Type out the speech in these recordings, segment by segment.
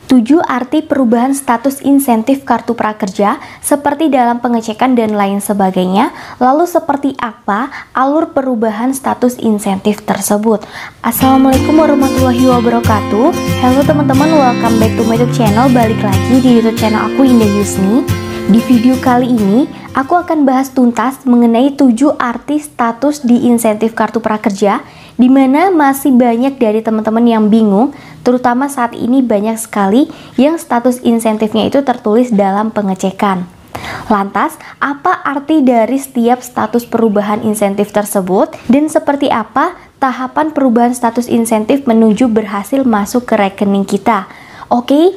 7 arti perubahan status insentif kartu prakerja seperti dalam pengecekan dan lain sebagainya. Lalu seperti apa alur perubahan status insentif tersebut? Assalamualaikum warahmatullahi wabarakatuh. Halo teman-teman, welcome back to my YouTube channel. Balik lagi di YouTube channel aku, Indah Yusni. Di video kali ini aku akan bahas tuntas mengenai 7 arti status di insentif kartu prakerja, di mana masih banyak dari teman-teman yang bingung, terutama saat ini banyak sekali yang status insentifnya itu tertulis dalam pengecekan. Lantas, apa arti dari setiap status perubahan insentif tersebut dan seperti apa tahapan perubahan status insentif menuju berhasil masuk ke rekening kita? Oke,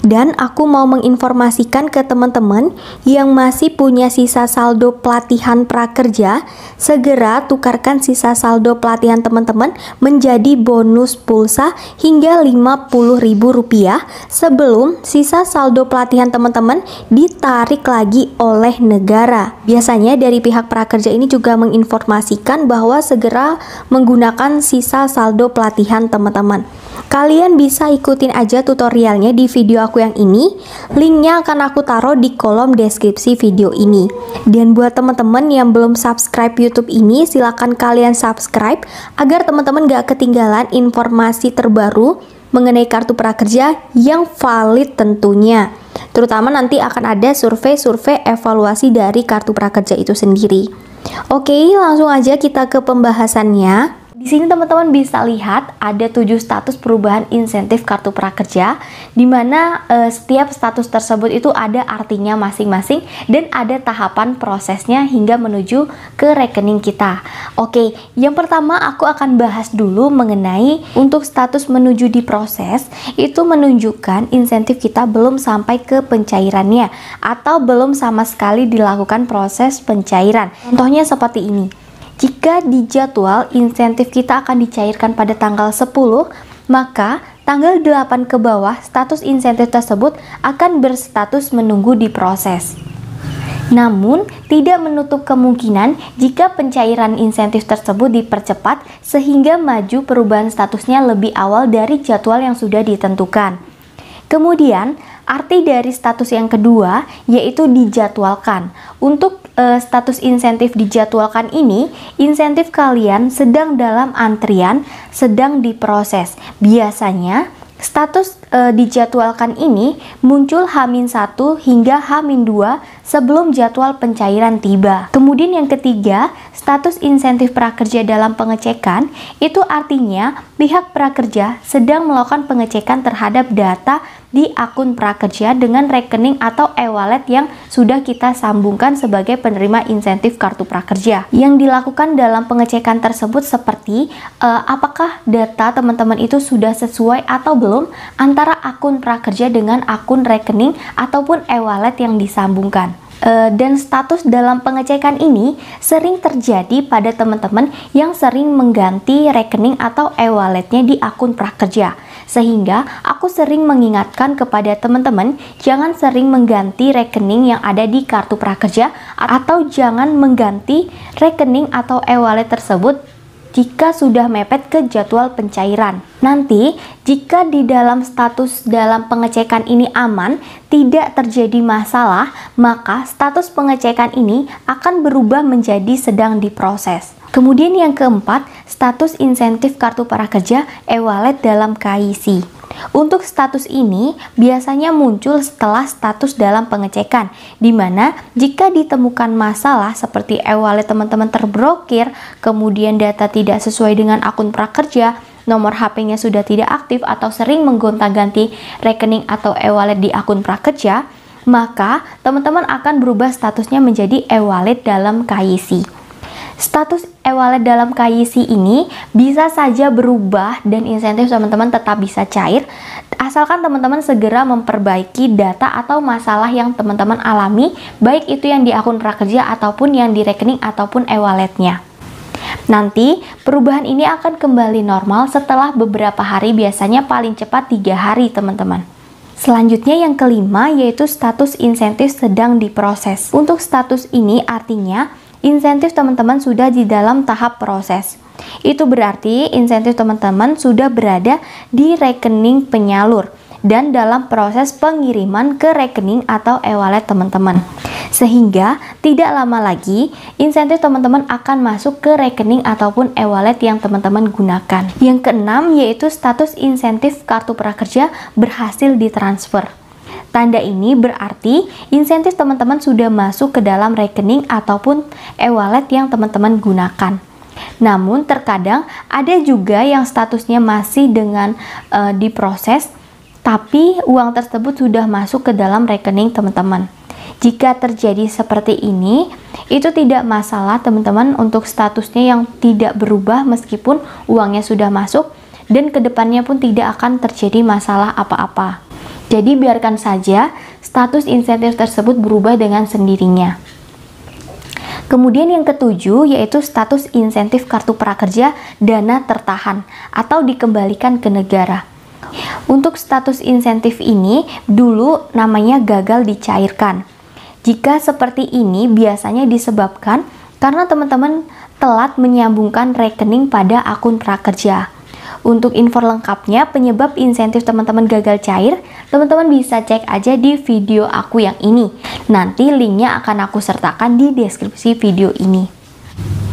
dan aku mau menginformasikan ke teman-teman yang masih punya sisa saldo pelatihan prakerja, segera tukarkan sisa saldo pelatihan teman-teman menjadi bonus pulsa hingga Rp50.000 sebelum sisa saldo pelatihan teman-teman ditarik lagi oleh negara. Biasanya dari pihak prakerja ini juga menginformasikan bahwa segera menggunakan sisa saldo pelatihan teman-teman. Kalian bisa ikutin aja tutorialnya di video aku yang ini. Linknya akan aku taruh di kolom deskripsi video ini. Dan buat teman-teman yang belum subscribe YouTube ini, silahkan kalian subscribe agar teman-teman gak ketinggalan informasi terbaru mengenai kartu prakerja yang valid tentunya. Terutama nanti akan ada survei-survei evaluasi dari kartu prakerja itu sendiri. Oke, langsung aja kita ke pembahasannya. Di sini teman-teman bisa lihat ada 7 status perubahan insentif kartu prakerja, di mana setiap status tersebut itu ada artinya masing-masing dan ada tahapan prosesnya hingga menuju ke rekening kita. Oke, yang pertama aku akan bahas dulu mengenai untuk status menuju diproses, itu menunjukkan insentif kita belum sampai ke pencairannya atau belum sama sekali dilakukan proses pencairan. Contohnya seperti ini. Jika di jadwal insentif kita akan dicairkan pada tanggal 10, maka tanggal 8 ke bawah status insentif tersebut akan berstatus menunggu diproses. Namun, tidak menutup kemungkinan jika pencairan insentif tersebut dipercepat sehingga maju perubahan statusnya lebih awal dari jadwal yang sudah ditentukan. Kemudian, arti dari status yang kedua yaitu dijadwalkan. Untuk status insentif dijadwalkan ini, insentif kalian sedang dalam antrian, sedang diproses. Biasanya, status dijadwalkan ini muncul H-1 hingga H-2 sebelum jadwal pencairan tiba. Kemudian yang ketiga, status insentif prakerja dalam pengecekan, itu artinya pihak prakerja sedang melakukan pengecekan terhadap data di akun prakerja dengan rekening atau e-wallet yang sudah kita sambungkan sebagai penerima insentif kartu prakerja. Yang dilakukan dalam pengecekan tersebut seperti apakah data teman-teman itu sudah sesuai atau belum antara akun prakerja dengan akun rekening ataupun e-wallet yang disambungkan. Dan status dalam pengecekan ini sering terjadi pada teman-teman yang sering mengganti rekening atau e-walletnya di akun prakerja. Sehingga aku sering mengingatkan kepada teman-teman jangan sering mengganti rekening yang ada di kartu prakerja atau jangan mengganti rekening atau e-wallet tersebut jika sudah mepet ke jadwal pencairan. Nanti, jika di dalam status dalam pengecekan ini aman, tidak terjadi masalah, maka status pengecekan ini akan berubah menjadi sedang diproses. Kemudian yang keempat, status insentif kartu prakerja e-wallet dalam KYC. Untuk status ini biasanya muncul setelah status dalam pengecekan, di mana jika ditemukan masalah seperti e-wallet teman-teman terblokir, kemudian data tidak sesuai dengan akun prakerja, nomor HP-nya sudah tidak aktif atau sering menggonta-ganti rekening atau e-wallet di akun prakerja, maka teman-teman akan berubah statusnya menjadi e-wallet dalam KYC. Status e-wallet dalam KYC ini bisa saja berubah dan insentif teman-teman tetap bisa cair asalkan teman-teman segera memperbaiki data atau masalah yang teman-teman alami, baik itu yang di akun prakerja ataupun yang di rekening ataupun e-walletnya. Nanti perubahan ini akan kembali normal setelah beberapa hari, biasanya paling cepat 3 hari teman-teman. Selanjutnya yang kelima yaitu status insentif sedang diproses. Untuk status ini artinya insentif teman-teman sudah di dalam tahap proses. Itu berarti insentif teman-teman sudah berada di rekening penyalur. dan dalam proses pengiriman ke rekening atau e-wallet teman-teman. Sehingga tidak lama lagi insentif teman-teman akan masuk ke rekening ataupun e-wallet yang teman-teman gunakan. Yang keenam yaitu status insentif kartu prakerja berhasil ditransfer. Tanda ini berarti insentif teman-teman sudah masuk ke dalam rekening ataupun e-wallet yang teman-teman gunakan. Namun terkadang ada juga yang statusnya masih dengan diproses, tapi uang tersebut sudah masuk ke dalam rekening teman-teman. Jika terjadi seperti ini, itu tidak masalah teman-teman untuk statusnya yang tidak berubah meskipun uangnya sudah masuk, dan kedepannya pun tidak akan terjadi masalah apa-apa. Jadi biarkan saja status insentif tersebut berubah dengan sendirinya. Kemudian yang ketujuh yaitu status insentif kartu prakerja dana tertahan atau dikembalikan ke negara. Untuk status insentif ini dulu namanya gagal dicairkan. Jika seperti ini biasanya disebabkan karena teman-teman telat menyambungkan rekening pada akun prakerja. Untuk info lengkapnya penyebab insentif teman-teman gagal cair, teman-teman bisa cek aja di video aku yang ini. Nanti linknya akan aku sertakan di deskripsi video ini.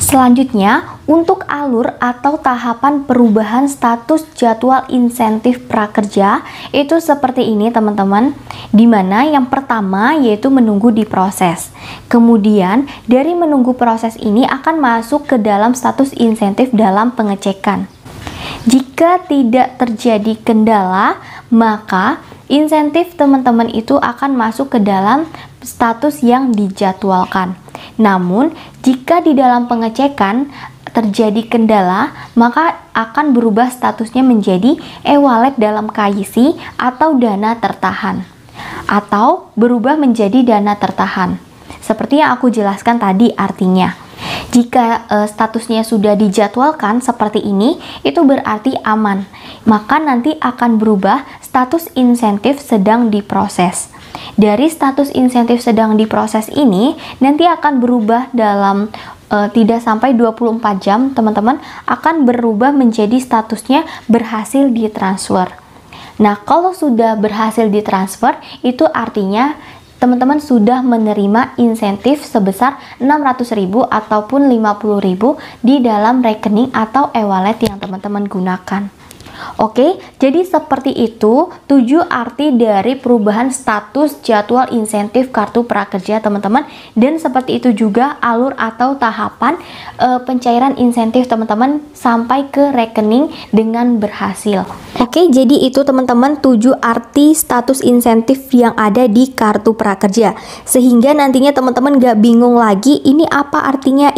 Selanjutnya, untuk alur atau tahapan perubahan status jadwal insentif prakerja itu seperti ini teman-teman, dimana yang pertama yaitu menunggu diproses. Kemudian dari menunggu proses ini akan masuk ke dalam status insentif dalam pengecekan. Jika tidak terjadi kendala, maka insentif teman-teman itu akan masuk ke dalam status yang dijadwalkan. Namun, jika di dalam pengecekan terjadi kendala, maka akan berubah statusnya menjadi e-wallet dalam KYC atau dana tertahan, atau berubah menjadi dana tertahan. Seperti yang aku jelaskan tadi artinya. Jika statusnya sudah dijadwalkan seperti ini, itu berarti aman. Maka nanti akan berubah status insentif sedang diproses. Dari status insentif sedang diproses ini, nanti akan berubah dalam tidak sampai 24 jam, teman-teman, akan berubah menjadi statusnya berhasil ditransfer. Nah, kalau sudah berhasil ditransfer, itu artinya teman-teman sudah menerima insentif sebesar 600.000 ataupun 50.000 di dalam rekening atau e-wallet yang teman-teman gunakan. Oke, jadi seperti itu 7 arti dari perubahan status jadwal insentif kartu prakerja teman-teman, dan seperti itu juga alur atau tahapan pencairan insentif teman-teman sampai ke rekening dengan berhasil. Oke, jadi itu teman-teman 7 arti status insentif yang ada di kartu prakerja, sehingga nantinya teman-teman gak bingung lagi ini apa artinya,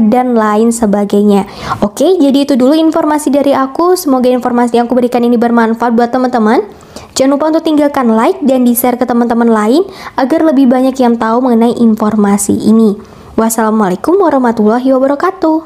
dan lain sebagainya. Oke, jadi itu dulu informasi dari aku. Semoga informasi yang aku berikan ini bermanfaat buat teman-teman. Jangan lupa untuk tinggalkan like dan di-share ke teman-teman lain agar lebih banyak yang tahu mengenai informasi ini. Wassalamualaikum warahmatullahi wabarakatuh.